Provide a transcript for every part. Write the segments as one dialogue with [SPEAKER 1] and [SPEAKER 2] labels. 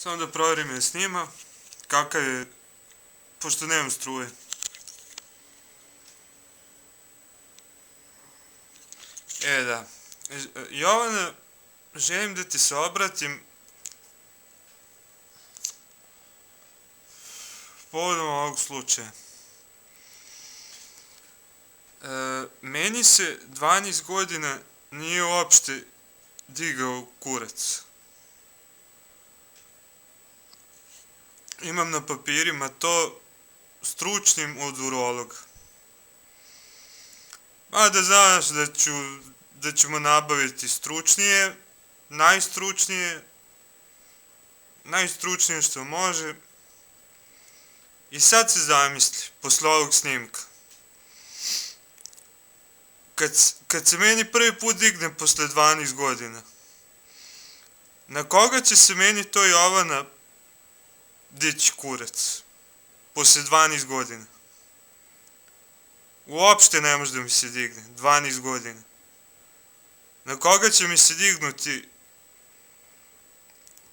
[SPEAKER 1] Samo da proverim je snima. Kakav je, pošto nemam struje. Da. Jovana, želim da ti se obratim povodom ovog slučaja. Meni se 12 godina nije uopšte digao kurac. Imam na papirima to stručnim od urologa. Mada znaš da ćemo nabaviti stručnije, najstručnije što može. I sad se zamisli, posle ovog snimka. Kad se meni prvi put digne posle 12 godina, na koga će se meni to Jovana dići kurac? Posle 12 godina. Uopšte ne može da mi se digne. 12 godina. Na koga će mi se dignuti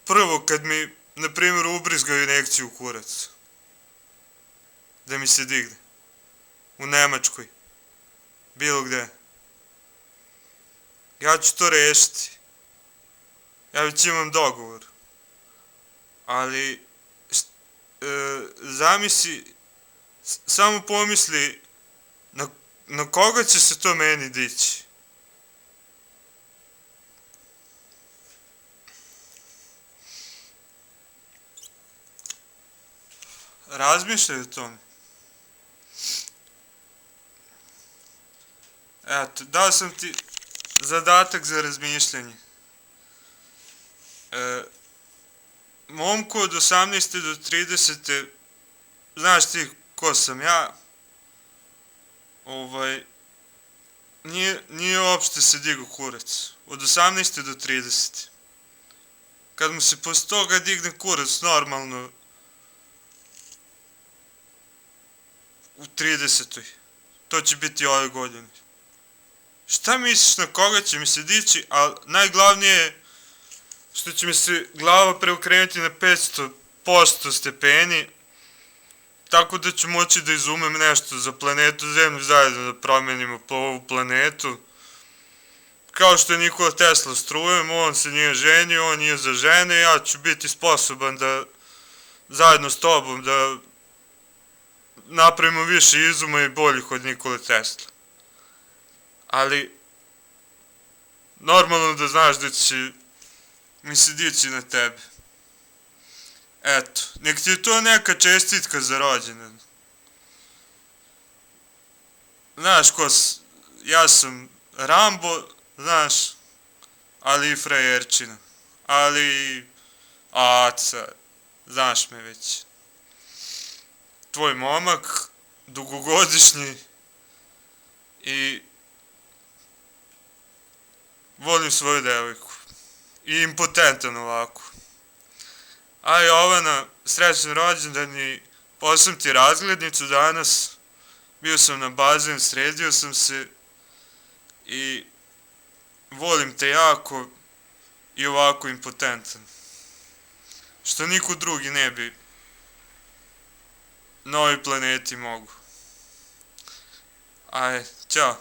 [SPEAKER 1] prvo kad mi, na primjer, ubrizgaju injekciju u kurac? Da mi se digne. U Nemačkoj. Bilo gde. Ja ću to rešiti. Ja već imam dogovor. Ali zamisli, samo pomisli na koga će se to meni dići. Razmišljaj o tome. Eto, dao sam ti zadatak za razmišljanje. Momku od 18. do 30. Znaš ti ko sam ja? Nije uopšte se digao kurac. Od 18. do 30. Kad mu se posle toga digne kurac normalno u 30. To će biti ove godine. Šta misliš na koga će mi se dići, a najglavnije je što će mi se glava preokrenuti na 500% stepeni, tako da ću moći da izumem nešto za planetu Zemlju, zajedno da promenimo po ovu planetu. Kao što je Nikola Tesla strujem, on se nije ženio, on nije za žene, ja ću biti sposoban da zajedno s tobom da napravimo više izuma i boljih od Nikole Tesla. Ali, normalno da znaš da će mi se dići na tebe. Eto, nek ti je to neka čestitka za rođendan. Znaš ko, ja sam Rambo, znaš, ali i frajerčina. Ali, aca, znaš me već. Tvoj momak, dugogodišnji i volim svoju devojku. I impotentan ovako. A Jovana, srećan rođendan i poslam ti razglednicu danas. Bio sam na bazen, sredio sam se i volim te jako i ovako impotentan. Što niko drugi ne bi na ovoj planeti mogu. Ajde, ćao.